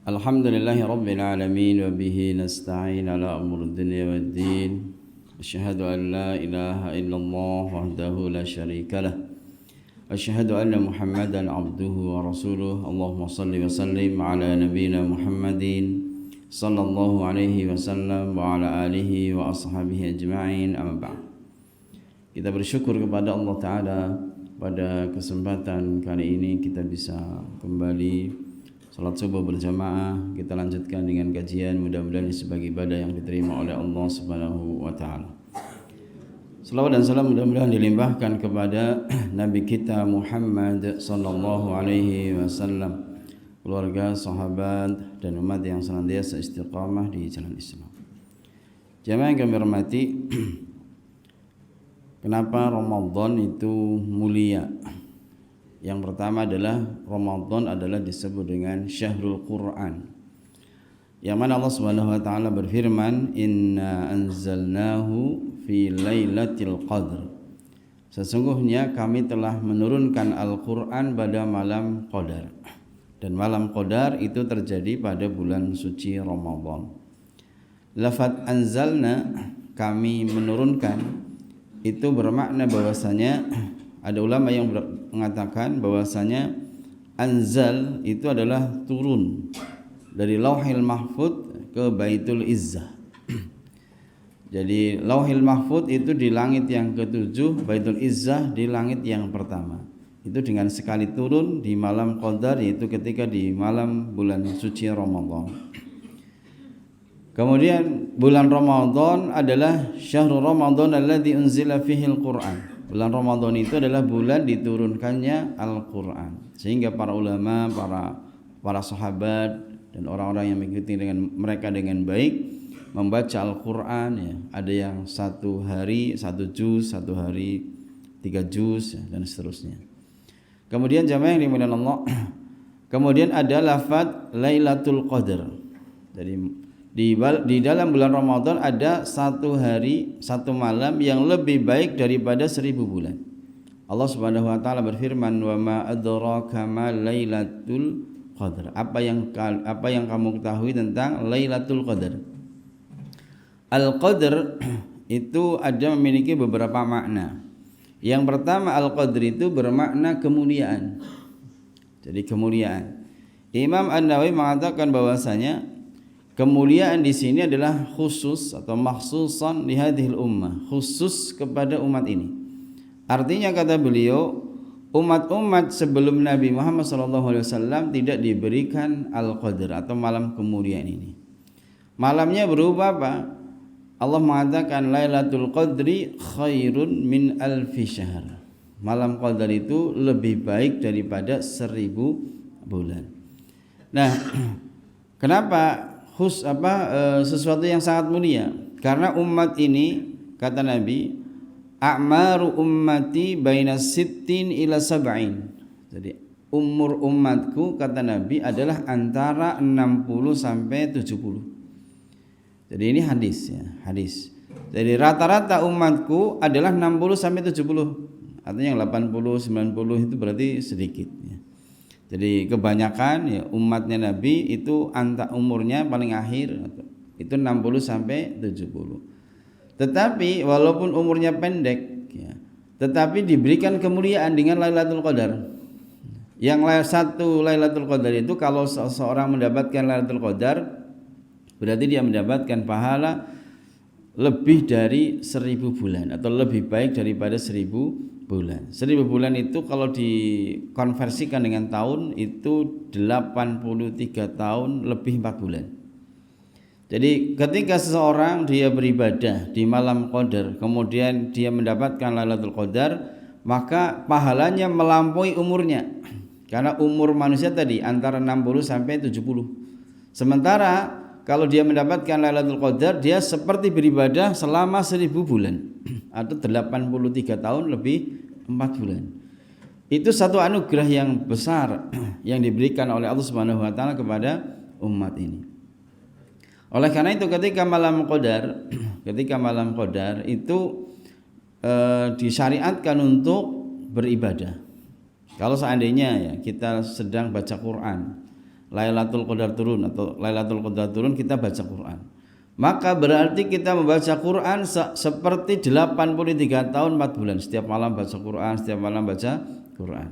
Alhamdulillahi Rabbil Alamin wa bihi nasta'in ala umur dunya wa din. Asyhadu an la ilaha illallah wahdahu la syarika lah. Asyhadu anna Muhammadan abduhu wa rasuluh. Allahumma salli wa sallim ala nabiyyina Muhammadin sallallahu alaihi wasallam wa ala alihi wa ashabihi ajma'in, amma ba'd. Kita bersyukur kepada Allah Ta'ala pada kesempatan kali ini kita bisa kembali salat subuh berjamaah. Kita lanjutkan dengan kajian, mudah-mudahan sebagai ibadah yang diterima oleh Allah Subhanahu wa taala. Selawat dan salam mudah-mudahan dilimpahkan kepada Nabi kita Muhammad sallallahu alaihi wasallam, keluarga, sahabat dan umat yang senantiasa istiqamah di jalan Islam. Jamaah yang kami hormati, kenapa Ramadan itu mulia? Yang pertama adalah Ramadan adalah disebut dengan Syahrul Quran, yang mana Allah Subhanahu wa taala berfirman, "Inna anzalnahu fi lailatul qadr." Sesungguhnya kami telah menurunkan Al-Qur'an pada malam Qadar. Dan malam Qadar itu terjadi pada bulan suci Ramadan. Lafaz anzalna, kami menurunkan, itu bermakna bahwasanya ada ulama yang mengatakan bahwasanya anzal itu adalah turun dari Lauhil Mahfuz ke Baitul Izzah. Jadi Lauhil Mahfuz itu di langit yang ketujuh, Baitul Izzah di langit yang pertama. Itu dengan sekali turun di malam Qadar, yaitu ketika di malam bulan suci Ramadan. Kemudian bulan Ramadan adalah syahrul Ramadan alladzi unzila fihi al-Qur'an. Bulan Ramadan itu adalah bulan diturunkannya Al-Quran, sehingga para ulama, para sahabat dan orang-orang yang mengikuti dengan mereka dengan baik membaca Al-Quran, ya. Ada yang satu hari 1 juz, satu hari 3 juz, ya, dan seterusnya. Kemudian jamaah yang dimuliakan Allah, kemudian ada lafaz Lailatul Qadar. Jadi di dalam bulan Ramadan ada satu hari, satu malam yang lebih baik daripada 1000 bulan. Allah Subhanahu wa taala berfirman, "Wa ma adraka ma Lailatul Qadar." Apa yang kamu ketahui tentang Lailatul Qadar? Al-Qadar itu ada memiliki beberapa makna. Yang pertama, Al-Qadar itu bermakna kemuliaan. Jadi kemuliaan. Imam An-Nawawi mengatakan bahwasanya kemuliaan di sini adalah khusus atau makhsusan li hadhil ummah, khusus kepada umat ini. Artinya kata beliau, umat-umat sebelum Nabi Muhammad SAW tidak diberikan Al-Qadar atau malam kemuliaan ini. Malamnya berupa apa? Allah mengatakan Lailatul Qadri khairun min alfi syahr. Malam Qadar itu lebih baik daripada 1000 bulan. Nah, kenapa sesuatu yang sangat mulia? Karena umat ini, kata Nabi, a'maru ummati baina sittin ila sab'in. Jadi umur umatku, kata Nabi, adalah antara 60 sampai 70. Jadi ini hadis, ya, hadis. Jadi rata-rata umatku adalah 60 sampai 70. Artinya yang 80, 90 itu berarti sedikit, ya. Jadi kebanyakan, ya, umatnya Nabi itu umurnya paling akhir itu 60 sampai 70. Tetapi walaupun umurnya pendek, ya, tetapi diberikan kemuliaan dengan Lailatul Qadar. Yang satu Lailatul Qadar itu, kalau seseorang mendapatkan Lailatul Qadar, berarti dia mendapatkan pahala lebih dari 1000 bulan atau lebih baik daripada 1000 bulan. 1000 bulan itu kalau dikonversikan dengan tahun itu 83 tahun lebih 4 bulan. Jadi ketika seseorang dia beribadah di malam Qadar, kemudian dia mendapatkan Lailatul Qadar, maka pahalanya melampaui umurnya. Karena umur manusia tadi antara 60 sampai 70. Sementara kalau dia mendapatkan Lailatul Qadar, dia seperti beribadah selama 1000 bulan atau 83 tahun lebih 4 bulan. Itu satu anugerah yang besar yang diberikan oleh Allah Subhanahu wa taala kepada umat ini. Oleh karena itu ketika malam Qadar itu disyariatkan untuk beribadah. Kalau seandainya, ya, kita sedang baca Quran, Lailatul Qadar turun atau Lailatul Qadar turun kita baca Quran. Maka berarti kita membaca Quran seperti 83 tahun 4 bulan. Setiap malam baca Quran, setiap malam baca Quran.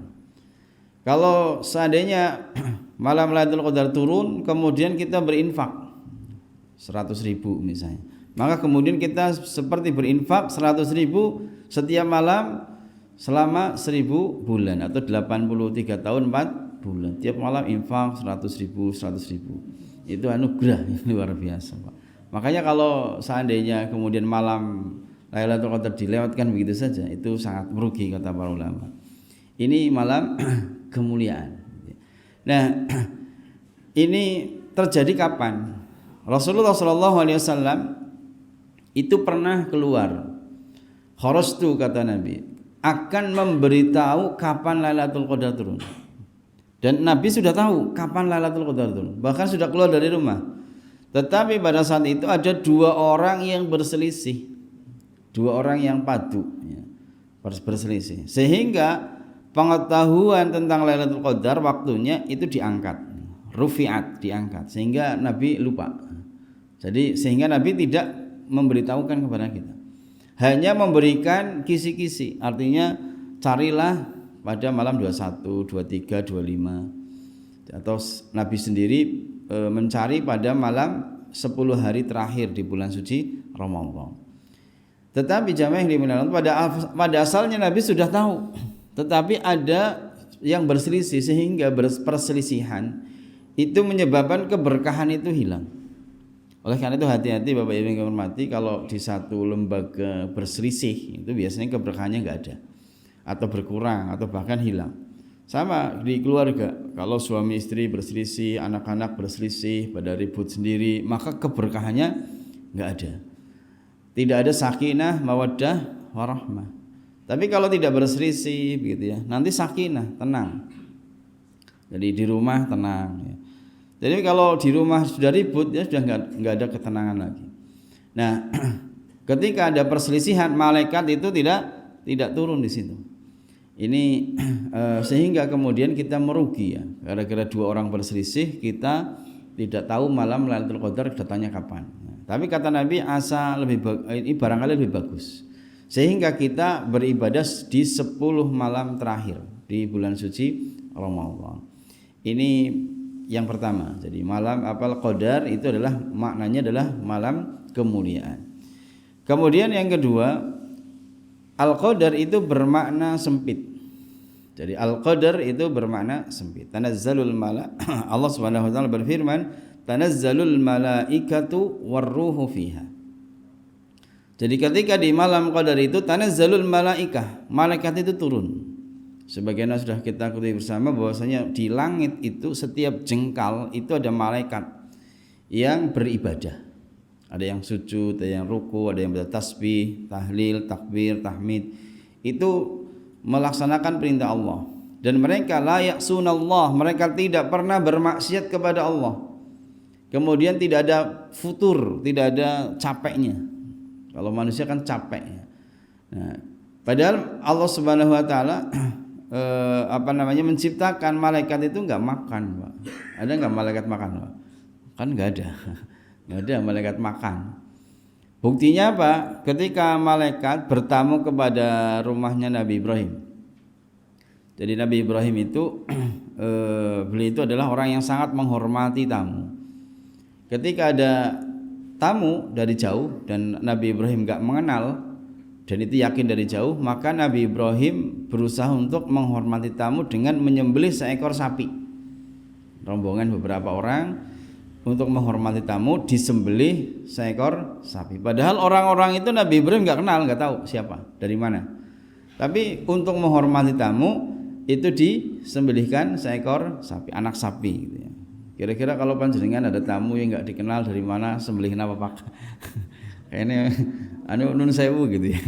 Kalau seandainya malam Lailatul Qadar turun, kemudian kita berinfak 100.000 misalnya, maka kemudian kita seperti berinfak 100.000 setiap malam selama 1000 bulan atau 83 tahun 4 bulan. Tiap malam infak 100.000. Itu anugerah yang luar biasa, Pak. Makanya kalau seandainya kemudian malam Lailatul Qadar dilewatkan begitu saja, itu sangat merugi kata para ulama. Ini malam kemuliaan. Nah, ini terjadi kapan? Rasulullah SAW itu pernah keluar. Kharastu kata Nabi, akan memberitahu kapan Lailatul Qadar turun. Dan Nabi sudah tahu kapan Lailatul Qadar turun, bahkan sudah keluar dari rumah. Tetapi pada saat itu ada 2 orang yang berselisih, 2 orang yang padu, ya, berselisih, sehingga pengetahuan tentang Lailatul Qadar waktunya itu diangkat, rufi'at, diangkat, sehingga Nabi lupa. Jadi sehingga Nabi tidak memberitahukan kepada kita, hanya memberikan kisi-kisi, artinya carilah pada malam 21, 23, 25, atau Nabi sendiri mencari pada malam 10 hari terakhir di bulan suci Ramadan. Tetapi jamaah yang dimuliakan, pada asalnya Nabi sudah tahu, tetapi ada yang berselisih, sehingga perselisihan itu menyebabkan keberkahan itu hilang. Oleh karena itu hati-hati Bapak Ibu yang hormati, kalau di satu lembaga berselisih itu biasanya keberkahannya enggak ada, atau berkurang, atau bahkan hilang. Sama di keluarga, kalau suami istri berselisih, anak-anak berselisih, pada ribut sendiri, maka keberkahannya enggak ada. Tidak ada sakinah, mawaddah, warahmah. Tapi kalau tidak berselisih begitu ya, nanti sakinah, tenang. Jadi di rumah tenang ya. Jadi kalau di rumah sudah ribut ya sudah enggak ada ketenangan lagi. Nah, ketika ada perselisihan, malaikat itu tidak turun di situ. Ini sehingga kemudian kita merugi ya. Gara-gara 2 orang berselisih, kita tidak tahu malam Lailatul Qadar datangnya kapan. Tapi kata Nabi, asa ini barangkali lebih bagus. Sehingga kita beribadah di 10 malam terakhir di bulan suci Ramadan. Ini yang pertama. Jadi malam Qadar itu adalah maknanya adalah malam kemuliaan. Kemudian yang kedua, Al-Qadar itu bermakna sempit. Jadi Al-Qadar itu bermakna sempit. Tanazzalul Allah Subhanahu wa taala berfirman, "Tanazzalul malaikatu warruhu fiha." Jadi ketika di malam Qadar itu tanazzalul malaikah, malaikat itu turun. Sebagaimana sudah kita ketahui bersama bahwasanya di langit itu setiap jengkal itu ada malaikat yang beribadah. Ada yang sujud, ada yang ruku, ada yang bertasbih, tahlil, takbir, tahmid. Itu melaksanakan perintah Allah, dan mereka la ya'sunallah, mereka tidak pernah bermaksiat kepada Allah. Kemudian tidak ada futur, tidak ada capeknya. Kalau manusia kan capek ya. Nah, padahal Allah Subhanahu wa taala menciptakan malaikat itu enggak makan, Pak. Ada enggak malaikat makan, Pak? Kan enggak ada. Enggak ada malaikat makan. Buktinya apa? Ketika malaikat bertamu kepada rumahnya Nabi Ibrahim. Jadi Nabi Ibrahim itu beliau itu adalah orang yang sangat menghormati tamu. Ketika ada tamu dari jauh dan Nabi Ibrahim enggak mengenal dan itu yakin dari jauh, maka Nabi Ibrahim berusaha untuk menghormati tamu dengan menyembelih seekor sapi. Rombongan beberapa orang untuk menghormati tamu disembelih seekor sapi. Padahal orang-orang itu Nabi Ibrahim enggak kenal, enggak tahu siapa, dari mana. Tapi untuk menghormati tamu itu disembelihkan seekor sapi, anak sapi gitu ya. Kira-kira kalau panjenengan ada tamu yang enggak dikenal dari mana, sembelihin apa Pak? Kayaknya nun sewu gitu ya.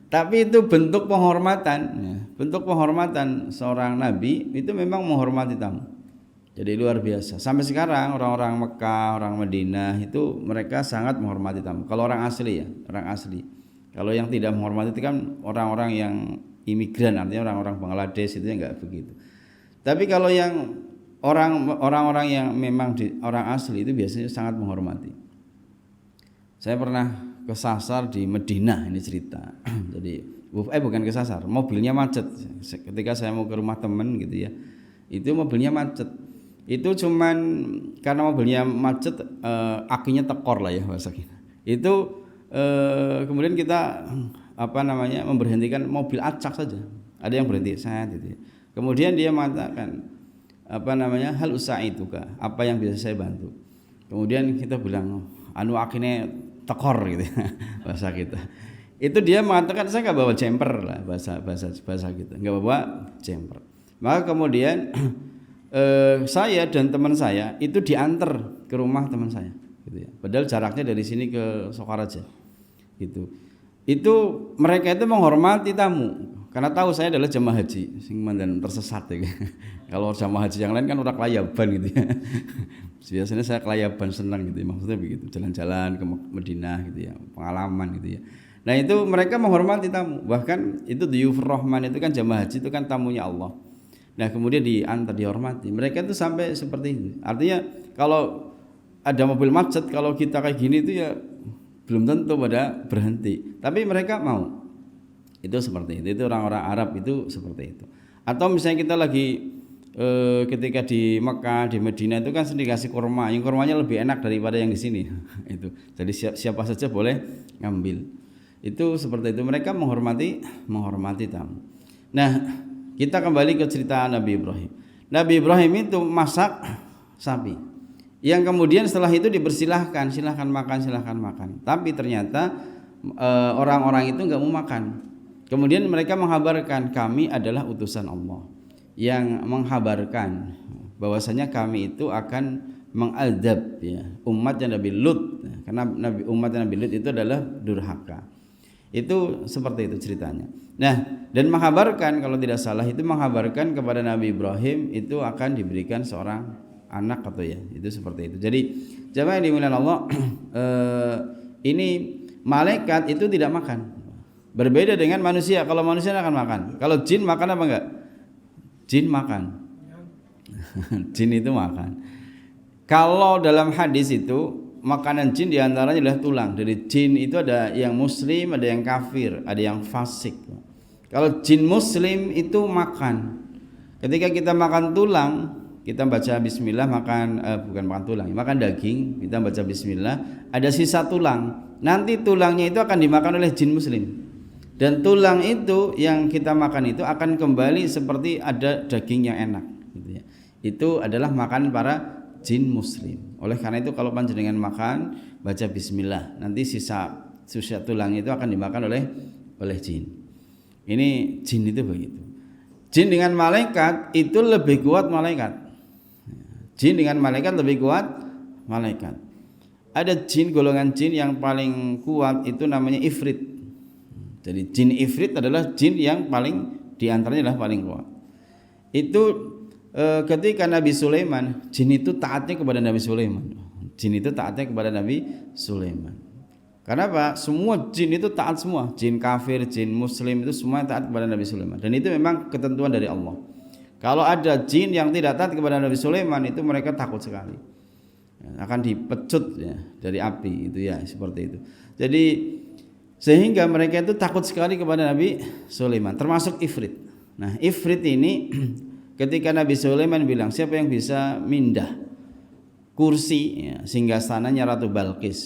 Tapi itu bentuk penghormatan ya. Bentuk penghormatan seorang nabi itu memang menghormati tamu. Jadi luar biasa. Sampai sekarang orang-orang Mekah, orang Madinah itu mereka sangat menghormati tamu. Kalau orang asli ya, orang asli. Kalau yang tidak menghormati itu kan orang-orang yang imigran, artinya orang-orang Bangladesh itu enggak begitu. Tapi kalau yang orang-orang yang memang orang asli itu biasanya sangat menghormati. Saya pernah kesasar di Madinah, ini cerita. Jadi bukan kesasar, mobilnya macet. Ketika saya mau ke rumah teman gitu ya, itu mobilnya macet. Itu cuman karena mobilnya macet, akinya tekor lah ya bahasa kita. Itu kemudian kita memberhentikan mobil acak saja. Ada yang berhenti saya gitu ya. Kemudian dia mengatakan hal usaituka, apa yang bisa saya bantu. Kemudian kita bilang akine tekor gitu ya, bahasa kita. Itu dia mengatakan saya nggak bawa jumper lah, bahasa kita, nggak bawa jumper. Maka kemudian saya dan teman saya itu diantar ke rumah teman saya gitu ya. Padahal jaraknya dari sini ke Sokaraja gitu. Itu mereka itu menghormati tamu karena tahu saya adalah jemaah haji sing mandan tersesat ya. Kalau jemaah haji yang lain kan udah kelayaban gitu ya. Biasanya saya kelayaban senang gitu ya, maksudnya begitu, jalan-jalan ke Madinah gitu ya, pengalaman gitu ya. Nah itu mereka menghormati tamu, bahkan itu Diyufur Rahman itu kan jemaah haji itu kan tamunya Allah. Nah kemudian diantar, dihormati, mereka itu sampai seperti itu. Artinya kalau ada mobil macet, kalau kita kayak gini itu ya belum tentu pada berhenti, tapi mereka mau. Itu seperti itu orang-orang Arab itu seperti itu. Atau misalnya kita lagi ketika di Mekah, di Madinah itu kan sendiri kasih kurma, yang kurmanya lebih enak daripada yang di sini. Itu. Jadi siapa saja boleh ngambil. Itu seperti itu, mereka menghormati tamu. Nah, kita kembali ke cerita Nabi Ibrahim. Nabi Ibrahim itu masak sapi. Yang kemudian setelah itu dipersilahkan, silahkan makan. Tapi ternyata orang-orang itu enggak mau makan. Kemudian mereka menghabarkan kami adalah utusan Allah yang menghabarkan bahwasanya kami itu akan mengadab ya umatnya Nabi Lut, karena umatnya Nabi Lut itu adalah durhaka. Itu seperti itu ceritanya. Nah, dan menghabarkan kalau tidak salah itu menghabarkan kepada Nabi Ibrahim itu akan diberikan seorang anak atau ya, itu seperti itu. Jadi jemaah yang dimuliakan Allah, ini malaikat itu tidak makan. Berbeda dengan manusia. Kalau manusia akan makan. Kalau jin makan apa enggak? Jin makan. Jin itu makan. Kalau dalam hadis itu makanan jin diantaranya adalah tulang. Dari jin itu ada yang muslim, ada yang kafir, ada yang fasik. Kalau jin muslim itu makan. Ketika kita makan tulang, kita baca bismillah, bukan makan tulang, makan daging, kita baca bismillah, ada sisa tulang. Nanti tulangnya itu akan dimakan oleh jin muslim. Dan tulang itu yang kita makan itu akan kembali seperti ada daging yang enak gitu ya. Itu adalah makanan para jin muslim. Oleh karena itu kalau panjenengan makan baca bismillah, nanti sisa tulang itu akan dimakan oleh jin. Ini jin itu begitu. Jin dengan malaikat itu lebih kuat malaikat. Jin dengan malaikat lebih kuat malaikat. Ada jin, golongan jin yang paling kuat itu namanya ifrit. Jadi jin ifrit adalah jin yang paling diantaranya adalah paling kuat. Itu ketika Nabi Sulaiman, jin itu taatnya kepada Nabi Sulaiman. Jin itu taatnya kepada Nabi Sulaiman. Karena apa? Semua jin itu taat semua. Jin kafir, jin muslim itu semua taat kepada Nabi Sulaiman. Dan itu memang ketentuan dari Allah. Kalau ada jin yang tidak taat kepada Nabi Sulaiman itu mereka takut sekali. Akan dipecut ya, dari api itu ya, seperti itu. Jadi sehingga mereka itu takut sekali kepada Nabi Sulaiman, termasuk ifrit. Nah, ifrit ini ketika Nabi Sulaiman bilang, siapa yang bisa mindah kursi ya, singgasananya Ratu Balqis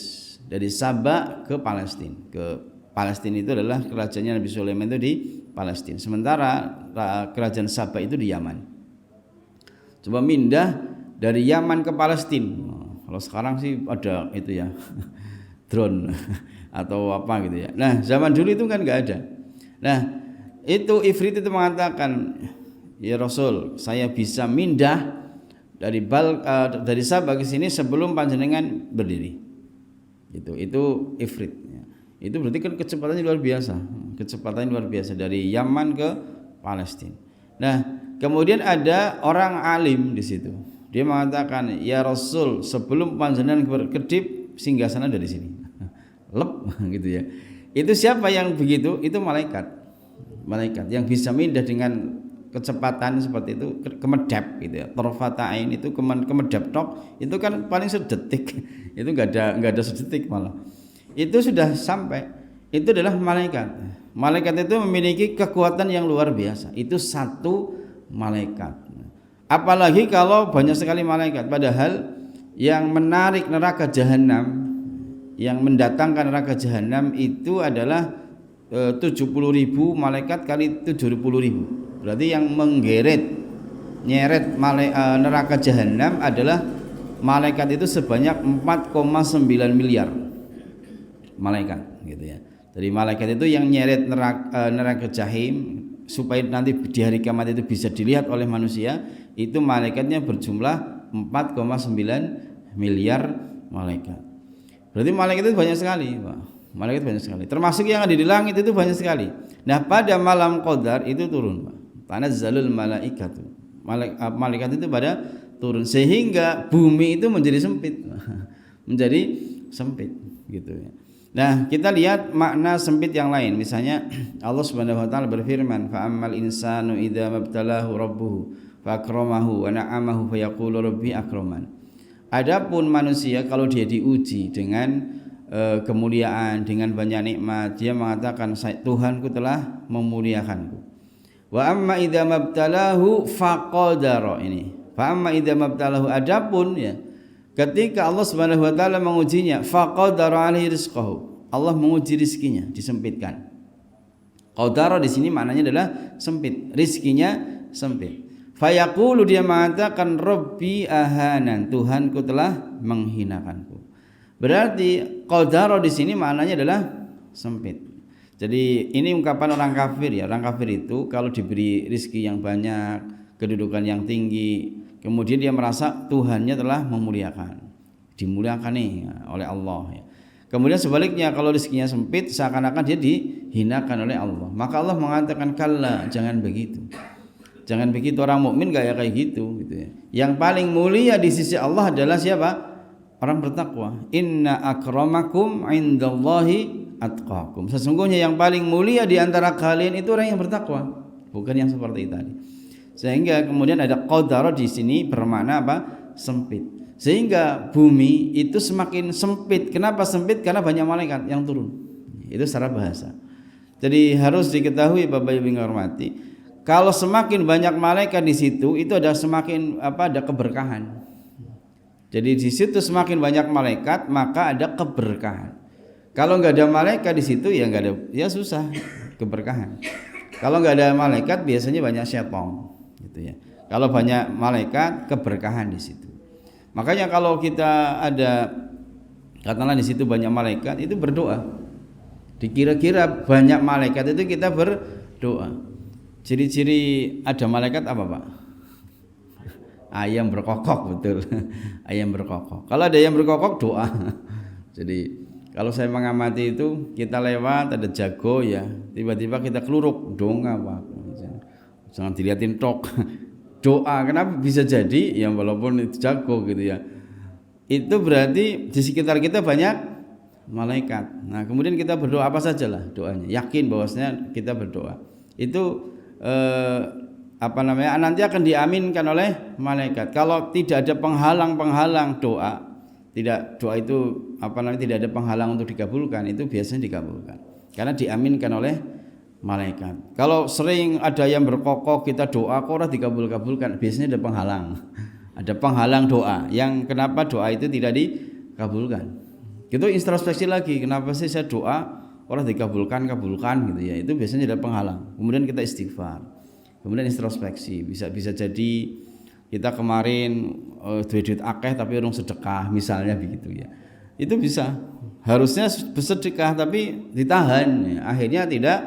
dari Sabah ke Palestina. Ke Palestina itu adalah kerajaannya Nabi Sulaiman itu di Palestina. Sementara kerajaan Sabah itu di Yaman. Coba mindah dari Yaman ke Palestina. Kalau sekarang sih ada itu ya, drone atau apa gitu ya. Nah, zaman dulu itu kan enggak ada. Nah, itu ifrit itu mengatakan, "Ya Rasul, saya bisa mindah dari Sabah ke sini sebelum panjenengan berdiri." Itu ifrit. Itu berarti kan kecepatannya luar biasa. Kecepatannya luar biasa dari Yaman ke Palestina. Nah, kemudian ada orang alim di situ. Dia mengatakan, "Ya Rasul, sebelum panjenengan berkedip singgasana dari sini." Lep gitu ya. Itu siapa yang begitu? Itu malaikat. Malaikat yang bisa mindah dengan kecepatan seperti itu kemedap gitu ya. Tarfatain itu kemedap tok itu kan paling sedetik. Itu enggak ada sedetik malah. Itu sudah sampai. Itu adalah malaikat. Malaikat itu memiliki kekuatan yang luar biasa. Itu satu malaikat. Apalagi kalau banyak sekali malaikat, padahal yang menarik neraka jahanam, yang mendatangkan neraka jahanam itu adalah 70.000 malaikat kali 70.000. Berarti yang nyeret neraka jahanam adalah malaikat itu sebanyak 4,9 miliar malaikat gitu ya. Jadi malaikat itu yang nyeret neraka jahim supaya nanti di hari kiamat itu bisa dilihat oleh manusia, itu malaikatnya berjumlah 4,9 miliar malaikat. Berarti malaikat itu banyak sekali, Pak. Malaikat banyak sekali. Termasuk yang ada di langit itu banyak sekali. Nah, pada malam Qadar itu turun, Pak. Tanazzalul malaikatu. Malaikat itu pada turun sehingga bumi itu menjadi sempit. Menjadi sempit gitu ya. Nah, kita lihat makna sempit yang lain. Misalnya Allah Subhanahu wa taala berfirman, "Fa ammal insanu idza mabtalahu rabbuhu fa akramahu wa na'amahu fa yaqulu rabbi akraman." Adapun manusia kalau dia diuji dengan kemuliaan, dengan banyak nikmat, dia mengatakan Tuhanku telah memuliakanku. Wa amma idza mabtalahu faqadara, ini. Fa amma idza mabtalahu, adapun ya ketika Allah Subhanahu wa taala mengujinya, faqadara alaihi rizqahu. Allah menguji rizkinya, disempitkan. Qadara di sini maknanya adalah sempit, rizkinya sempit. Fayaqulu, dia mengatakan Rabbi ahanan, Tuhanku telah menghinakanku. Berarti qadara di sini maknanya adalah sempit. Jadi ini ungkapan orang kafir ya. Orang kafir itu kalau diberi rizki yang banyak, kedudukan yang tinggi, kemudian dia merasa Tuhannya telah memuliakan, dimuliakan nih oleh Allah ya. Kemudian sebaliknya kalau rizkinya sempit, seakan-akan dia dihinakan oleh Allah. Maka Allah mengatakan kalla, jangan begitu. Jangan begitu, orang mukmin gak ya kayak gitu ya. Yang paling mulia di sisi Allah adalah siapa? Orang bertakwa. Inna akramakum indallahi atqakum. Sesungguhnya yang paling mulia di antara kalian itu orang yang bertakwa, bukan yang seperti tadi. Sehingga kemudian ada qadar di sini bermakna apa? Sempit. Sehingga bumi itu semakin sempit. Kenapa sempit? Karena banyak malaikat yang turun. Itu secara bahasa. Jadi harus diketahui Bapak Ibu yang hormati, kalau semakin banyak malaikat di situ, itu ada semakin ada keberkahan. Jadi di situ semakin banyak malaikat, maka ada keberkahan. Kalau nggak ada malaikat di situ ya nggak ada, ya susah keberkahan. Kalau nggak ada malaikat biasanya banyak syaitan, gitu ya. Kalau banyak malaikat, keberkahan di situ. Makanya kalau kita ada katakanlah di situ banyak malaikat, itu berdoa. Dikira-kira banyak malaikat itu kita berdoa. Ciri-ciri ada malaikat apa, Pak? Ayam berkokok, betul. Ayam berkokok. Kalau ada ayam berkokok, doa. Jadi kalau saya mengamati itu, kita lewat ada jago ya, tiba-tiba kita keluruk, donga Pak. Jangan dilihatin tok. Doa, kenapa bisa jadi? Ya walaupun itu jago gitu ya. Itu berarti di sekitar kita banyak malaikat. Nah, kemudian kita berdoa apa sajalah doanya. Yakin bahwasanya kita berdoa. Itu nanti akan diaminkan oleh malaikat. Kalau tidak ada penghalang doa, doa itu tidak ada penghalang untuk dikabulkan, itu biasanya dikabulkan karena diaminkan oleh malaikat. Kalau sering ada yang berkokok kita doa kok ora dikabulkan, biasanya ada penghalang. Ada penghalang doa. Yang kenapa doa itu tidak dikabulkan? Itu introspeksi lagi, kenapa sih saya doa orang kabulkan gitu ya, itu biasanya ada penghalang. Kemudian kita istighfar, kemudian introspeksi. Bisa jadi kita kemarin duit akeh tapi orang sedekah misalnya begitu ya, itu bisa. Harusnya bersedekah tapi ditahan ya. Akhirnya tidak,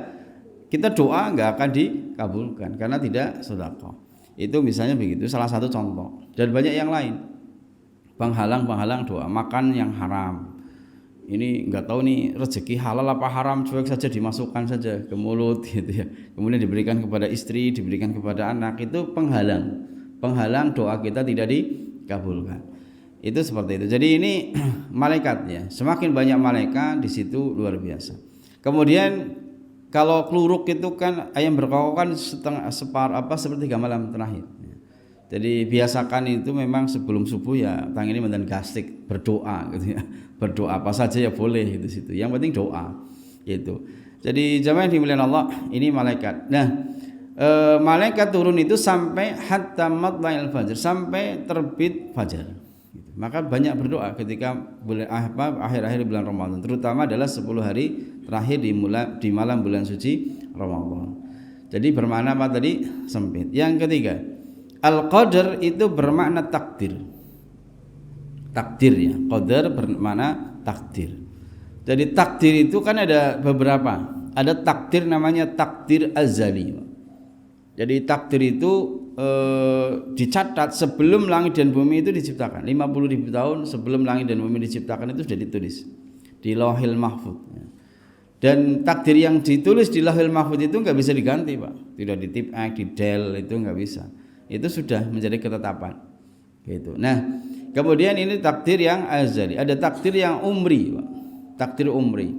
kita doa nggak akan dikabulkan karena tidak sedekah. Itu misalnya begitu, salah satu contoh. Dan banyak yang lain, penghalang doa. Makan yang haram, ini nggak tahu nih rezeki halal apa haram, cuek saja dimasukkan saja ke mulut gitu ya. Kemudian diberikan kepada istri, diberikan kepada anak, itu penghalang doa kita tidak dikabulkan. Itu seperti itu. Jadi ini malaikat ya, semakin banyak malaikat di situ luar biasa. Kemudian Kalau kluruk itu kan ayam berkokok kan sepertiga malam terakhir. Jadi biasakan itu memang sebelum subuh ya tangini mantan gastik berdoa gitu ya. Berdoa apa saja ya boleh itu situ. Yang penting doa gitu. Jadi jamaah yang dimuliakan Allah, ini malaikat. Nah, malaikat turun itu sampai hatta matla'il fajr, sampai terbit fajar. Gitu. Maka banyak berdoa ketika akhir-akhir bulan Ramadan, terutama adalah 10 hari terakhir di malam bulan suci Ramadan. Jadi bermakna apa tadi? Sempit. Yang ketiga, al-qadar itu bermakna takdir. Takdir ya, qadar bermakna takdir. Jadi takdir itu kan ada beberapa. Ada takdir namanya takdir azali. Jadi takdir itu dicatat sebelum langit dan bumi itu diciptakan. 50.000 tahun sebelum langit dan bumi diciptakan itu sudah ditulis di Lauhil Mahfuz. Dan takdir yang ditulis di Lauhil Mahfuz itu nggak bisa diganti, Pak. Tidak di tip X, di del itu nggak bisa. Itu sudah menjadi ketetapan. Gitu. Nah, kemudian ini takdir yang azali. Ada takdir yang umri, Pak. Takdir umri.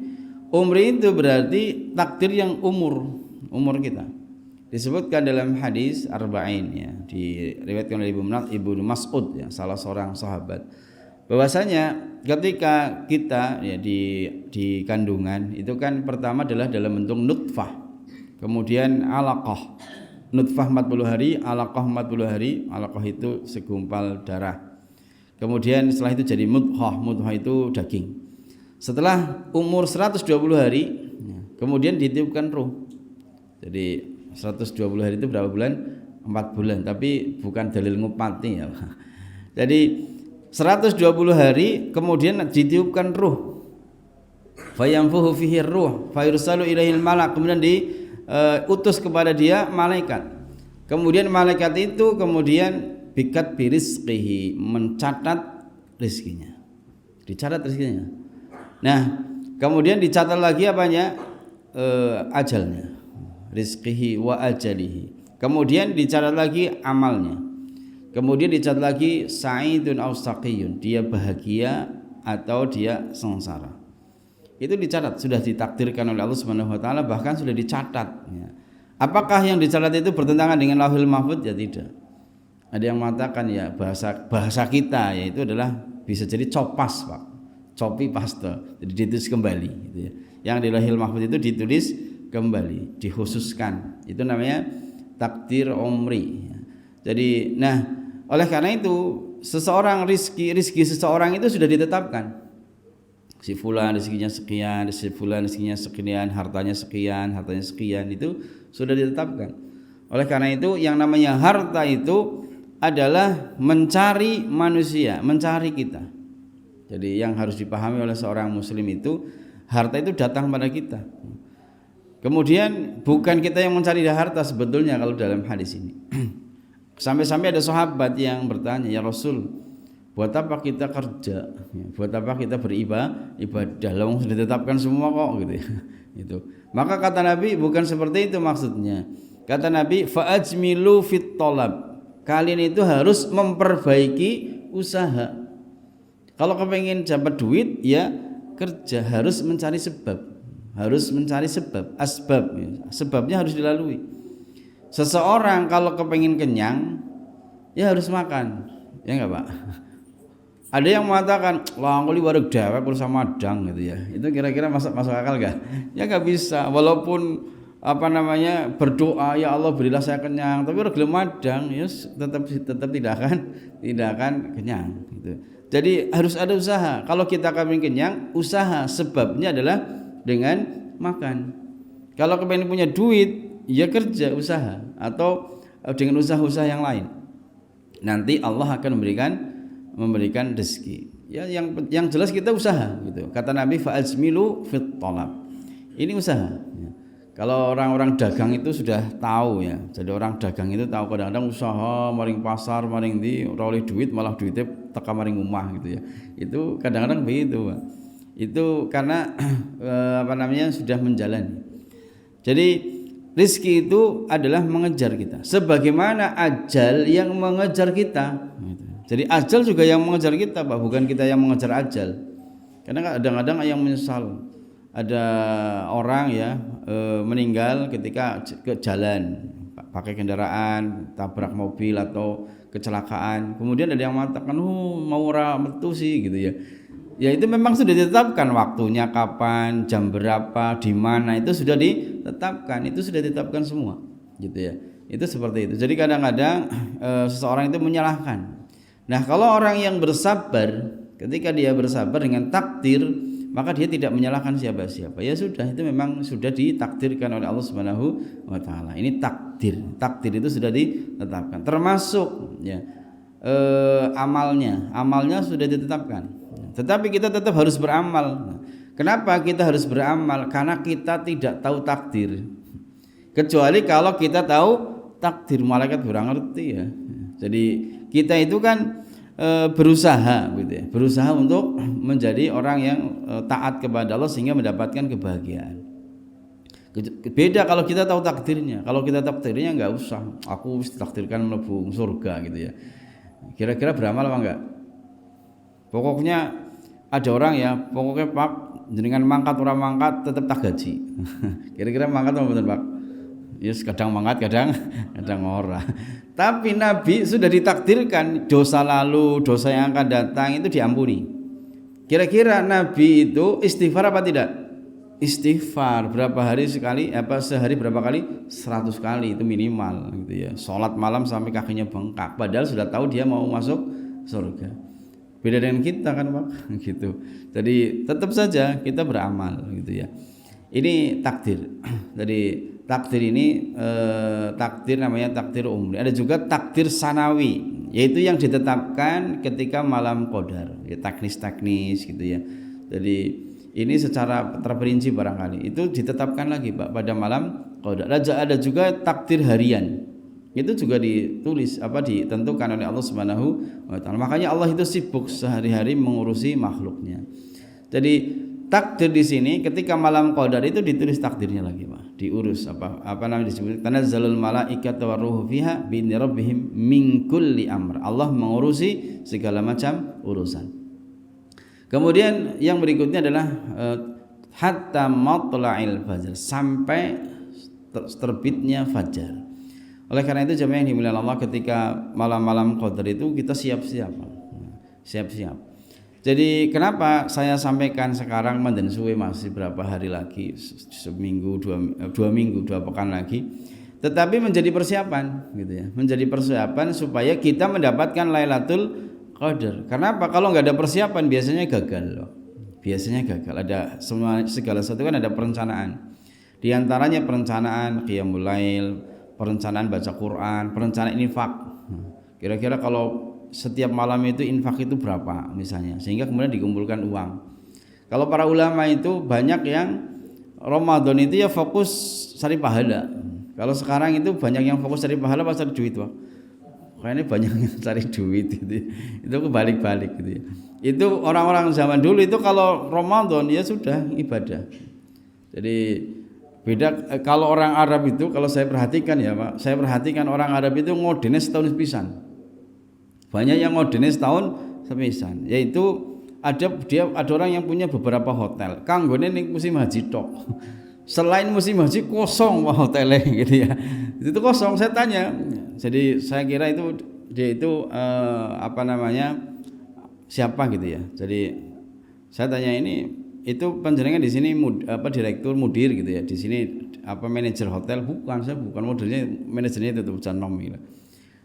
Umri itu berarti takdir yang umur kita. Disebutkan dalam hadis arba'in ya, diriwayatkan oleh Ibnu Mas'ud ya, salah seorang sahabat. Bahwasanya ketika kita ya di kandungan itu kan pertama adalah dalam bentuk nutfah. Kemudian alaqah. Nutfah 40 hari, alaqah 40 hari. Alaqah itu segumpal darah. Kemudian setelah itu jadi mudghah. Mudghah itu daging. Setelah umur 120 hari kemudian ditiupkan ruh. Jadi 120 hari itu berapa bulan? 4 bulan, tapi bukan dalil ngupati ya. Jadi 120 hari kemudian ditiupkan ruh. Fayamfuhu fihi ruh, fayursalu ilaihil malak, kemudian diutus kepada dia malaikat. Kemudian malaikat itu kemudian bikat birizqihi, mencatat rizkinya. Dicatat rizkinya. Nah, kemudian dicatat lagi apanya? Ajalnya. Rizqihi wa ajalihi. Kemudian dicatat lagi amalnya. Kemudian dicatat lagi sa'idun aw saqiyun, dia bahagia atau dia sengsara. Itu dicatat, sudah ditakdirkan oleh Allah Subhanahu wa taala, bahkan sudah dicatat ya. Apakah yang dicatat itu bertentangan dengan Lauhul Mahfuz? Ya tidak. Ada yang mengatakan ya bahasa kita yaitu adalah bisa jadi copas, Pak. Copy paste, jadi ditulis kembali gitu ya. Yang di Lauhil Mahfuz itu ditulis kembali, dikhususkan. Itu namanya takdir umri. Jadi, nah, oleh karena itu seseorang rizki seseorang itu sudah ditetapkan. Si fulan rezekinya sekian, si fulan rezekinya sekian, hartanya sekian itu sudah ditetapkan. Oleh karena itu yang namanya harta itu adalah mencari manusia, mencari kita. Jadi yang harus dipahami oleh seorang muslim itu harta itu datang pada kita. Kemudian bukan kita yang mencari harta sebetulnya kalau dalam hadis ini. Sampai-sampai ada sahabat yang bertanya, "Ya Rasul, buat apa kita kerja? Buat apa kita beribadah? Lalu sudah ditetapkan semua kok gitu ya." Itu. Maka kata Nabi bukan seperti itu maksudnya. Kata Nabi, "Fa'ajmilu fit thalab." Kalian itu harus memperbaiki usaha. Kalau kepengen dapat duit ya kerja, harus mencari sebab, asbab, sebabnya harus dilalui. Seseorang kalau kepengen kenyang ya harus makan, ya enggak Pak? Ada yang mengatakan, "Lah aku wareg dewek kulo sama madang" gitu ya. Itu kira-kira masuk akal enggak? Ya enggak bisa. Walaupun berdoa, "Ya Allah berilah saya kenyang," tapi orang gelem madang ya tetap tidak akan kenyang gitu. Jadi harus ada usaha. Kalau kita kepingin kenyang, usaha sebabnya adalah dengan makan. Kalau kepingin punya duit, ya kerja usaha atau dengan usaha-usaha yang lain. Nanti Allah akan memberikan rezeki. Ya yang jelas kita usaha gitu. Kata Nabi fa'azmilu fit thalab. Ini usaha. Kalau orang-orang dagang itu sudah tahu ya. Jadi orang dagang itu tahu kadang-kadang usaha maring pasar, maring di ora oleh duit malah duitnya teka maring omah gitu ya. Itu kadang-kadang begitu, Pak. Itu karena sudah menjalani. Jadi rezeki itu adalah mengejar kita. Sebagaimana ajal yang mengejar kita. Jadi ajal juga yang mengejar kita, Pak, bukan kita yang mengejar ajal. Karena kadang-kadang yang menyesal. ada orang ya meninggal ketika ke jalan pakai kendaraan, tabrak mobil atau kecelakaan. Kemudian ada yang mengatakan, mau ora metu sih gitu ya. Ya itu memang sudah ditetapkan waktunya kapan, jam berapa, di mana, itu sudah ditetapkan, itu sudah ditetapkan semua, gitu ya. Itu seperti itu. Jadi kadang-kadang seseorang itu menyalahkan. Nah, kalau orang yang bersabar, ketika dia bersabar dengan takdir, maka dia tidak menyalahkan siapa-siapa. Ya sudah, itu memang sudah ditakdirkan oleh Allah Subhanahu wa taala. Ini takdir. Takdir itu sudah ditetapkan. Termasuk ya amalnya sudah ditetapkan. Tetapi kita tetap harus beramal. Kenapa kita harus beramal? Karena kita tidak tahu takdir. Kecuali kalau kita tahu takdir, malaikat kurang ngerti ya. Jadi kita itu kan berusaha gitu ya. Berusaha untuk menjadi orang yang taat kepada Allah sehingga mendapatkan kebahagiaan. Beda kalau kita tahu takdirnya. Kalau kita takdirnya enggak usah, aku ditakdirkan mlebu surga gitu ya. Kira-kira beramal apa enggak? Pokoknya ada orang ya, pokoknya Pak jenengan mangkat orang mangkat tetap tak gaji. Kira-kira mangkat apa betul Pak? Yes, kadang mangkat, kadang ora. Tapi Nabi sudah ditakdirkan dosa lalu, dosa yang akan datang itu diampuni. Kira-kira Nabi itu istighfar apa tidak? Istighfar berapa hari sekali? Sehari berapa kali? 100 kali itu minimal gitu ya. Salat malam sampai kakinya bengkak. Padahal sudah tahu dia mau masuk surga. Beda dengan kita kan Pak, gitu. Jadi tetap saja kita beramal gitu ya. Ini takdir. Jadi takdir ini takdir namanya takdir umri. Ada juga takdir sanawi, yaitu yang ditetapkan ketika malam qadar, ya teknis-teknis gitu ya. Jadi ini secara terperinci barangkali itu ditetapkan lagi Pak pada malam qadar. Ada juga takdir harian. Itu juga ditulis ditentukan oleh Allah Subhanahu wa taala. Makanya Allah itu sibuk sehari-hari mengurusi makhluknya. Jadi takdir di sini ketika malam qadar itu ditulis takdirnya lagi, Pak. Diurus apa namanya disebut tanazzalul malaikatu waruhu fiha bi rabbihim min kulli amr. Allah mengurusi segala macam urusan. Kemudian yang berikutnya adalah hatta matla'il fajar, sampai terbitnya fajar. Oleh karena itu jemaah yang dimuliakan Allah, ketika malam-malam qadar itu kita siap-siap. Jadi kenapa saya sampaikan sekarang dan suwe masih berapa hari lagi, seminggu, dua minggu, 2 pekan lagi, tetapi menjadi persiapan gitu ya, menjadi persiapan supaya kita mendapatkan Lailatul Qadar. Kenapa? Kalau nggak ada persiapan biasanya gagal loh. Biasanya gagal. Segala sesuatu kan ada perencanaan. Di antaranya perencanaan qiyamul lail, perencanaan baca Quran, perencanaan infak. Kira-kira kalau setiap malam itu infak itu berapa misalnya, sehingga kemudian dikumpulkan uang. Kalau para ulama itu banyak yang Ramadan itu ya fokus cari pahala. Kalau sekarang itu banyak yang fokus cari pahala pas cari duit, Pak. Kayaknya banyak yang cari duit gitu. Itu kebalik-balik gitu ya. Itu orang-orang zaman dulu itu kalau Ramadan ya sudah ibadah. Jadi beda kalau orang Arab itu, kalau saya perhatikan ya Pak, saya perhatikan orang Arab itu ngodene setahun sepisan. Banyak yang ngodene setahun sepisan, yaitu ada orang yang punya beberapa hotel. Kanggone ning musim haji tok. Selain musim haji kosong Pak hotelnya gitu ya. Itu kosong, saya tanya. Jadi saya kira itu dia itu siapa gitu ya. Jadi saya tanya ini itu panjenengan di sini direktur mudir gitu ya, di sini manajer hotel? Bukan, saya bukan mudirnya, manajernya itu Jan Nom gitu.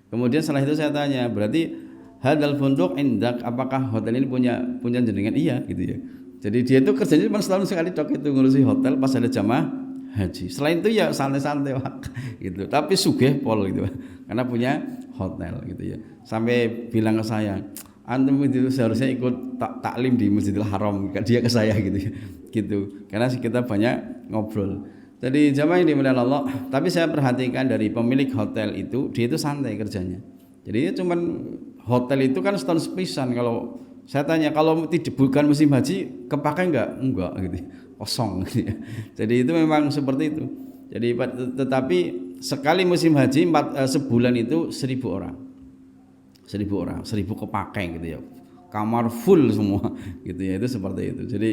Kemudian setelah itu saya tanya, berarti hadal funduk indak, apakah hotel ini punya jenengan? Iya gitu ya. Jadi dia itu kerjanya cuma setahun sekali tok itu ngurusi hotel pas ada jamaah haji. Selain itu ya santai-santai Pak gitu. Tapi sugih pol gitu karena punya hotel gitu ya. Sampai bilang ke saya, antum itu seharusnya ikut taklim di Masjidil Haram, dia ke saya gitu karena kita banyak ngobrol. Jadi jamaah yang dimuliakan Allah, tapi saya perhatikan dari pemilik hotel itu, dia itu santai kerjanya. Jadi cuman hotel itu kan setahun sepisan. Kalau saya tanya, kalau bukan musim haji kepakai enggak gitu, kosong gitu ya. Jadi itu memang seperti itu. Jadi tetapi sekali musim haji sebulan itu 1.000 orang, 1.000 kepakai gitu ya, kamar full semua gitu ya, itu seperti itu. Jadi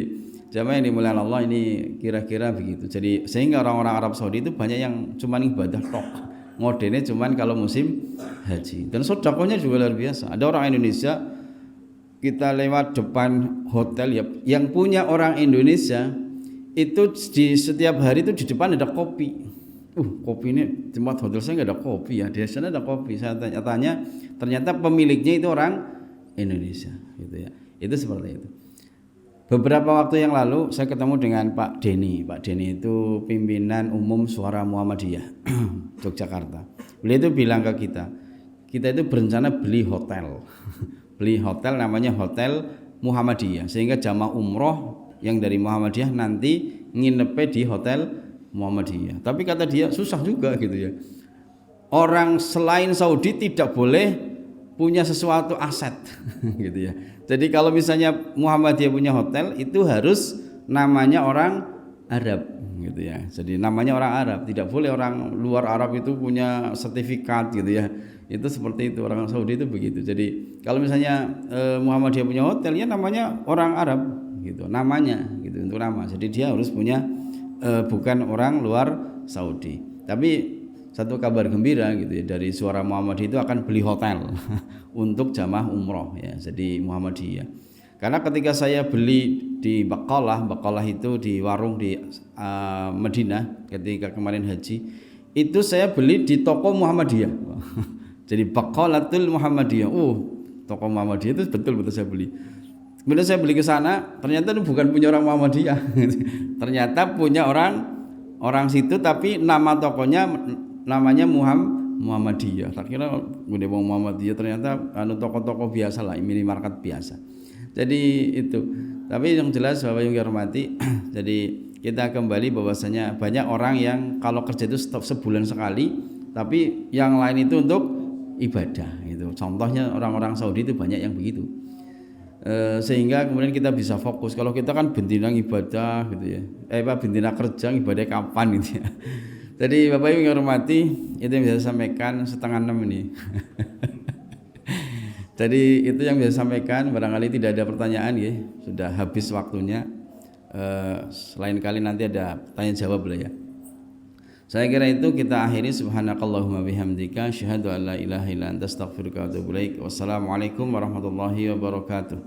jamaah yang dimuliakan Allah ini kira-kira begitu. Jadi sehingga orang-orang Arab Saudi itu banyak yang cuman ibadah tok, ngodennya cuman kalau musim haji, dan sedekahnya juga luar biasa. Ada orang Indonesia, kita lewat depan hotel ya, yang punya orang Indonesia itu di setiap hari itu di depan ada kopi. Kopi ini tempat hotel saya nggak ada kopi ya, di sana ada kopi. Saya tanya, ternyata pemiliknya itu orang Indonesia, gitu ya. Itu seperti itu. Beberapa waktu yang lalu saya ketemu dengan Pak Denny. Pak Denny itu pimpinan umum Suara Muhammadiyah Yogyakarta. Beliau itu bilang ke kita itu berencana beli hotel. Beli hotel namanya Hotel Muhammadiyah, sehingga jamaah umroh yang dari Muhammadiyah nanti nginep di Hotel Muhammadiyah. Tapi kata dia susah juga gitu ya. Orang selain Saudi tidak boleh punya sesuatu aset gitu ya. Jadi kalau misalnya Muhammadiyah punya hotel itu harus namanya orang Arab gitu ya. Jadi namanya orang Arab, tidak boleh orang luar Arab itu punya sertifikat gitu ya. Itu seperti itu, orang Saudi itu begitu. Jadi kalau misalnya Muhammadiyah punya hotel ya namanya orang Arab gitu, namanya gitu, untuk nama. Jadi dia harus punya bukan orang luar Saudi. Tapi satu kabar gembira gitu ya, dari Suara Muhammadiyah itu akan beli hotel untuk jamaah umroh ya, jadi Muhammadiyah. Karena ketika saya beli di Baqalah itu di warung di Madinah ketika kemarin haji, itu saya beli di toko Muhammadiyah. Jadi Baqalatul Muhammadiyah. Toko Muhammadiyah itu betul-betul saya beli. Kemudian saya beli ke sana, ternyata itu bukan punya orang Muhammadiyah. Ternyata punya orang situ, tapi nama tokonya namanya Muhammadiyah. Tak kira gede wong Muhammadiyah, ternyata toko-toko biasa lah, minimarket biasa. Jadi itu. Tapi yang jelas Bapak yang hormati, jadi kita kembali bahwasanya banyak orang yang kalau kerja itu stop sebulan sekali, tapi yang lain itu untuk ibadah itu. Contohnya orang-orang Saudi itu banyak yang begitu. Sehingga kemudian kita bisa fokus. Kalau kita kan bentina ibadah gitu ya, bentina kerja ibadah kapan gitu ya. Jadi Bapak Ibu yang hormati, itu yang bisa saya sampaikan 5:30 ini. Jadi itu yang bisa saya sampaikan. Barangkali tidak ada pertanyaan ya, sudah habis waktunya. Selain kali nanti ada tanya jawab lah ya. Saya kira itu kita akhiri. Subhanakallahumma bihamdika asyhadu an la ilaha illa anta astaghfiruka wa atubu ilaik. Wassalamualaikum warahmatullahi wabarakatuh.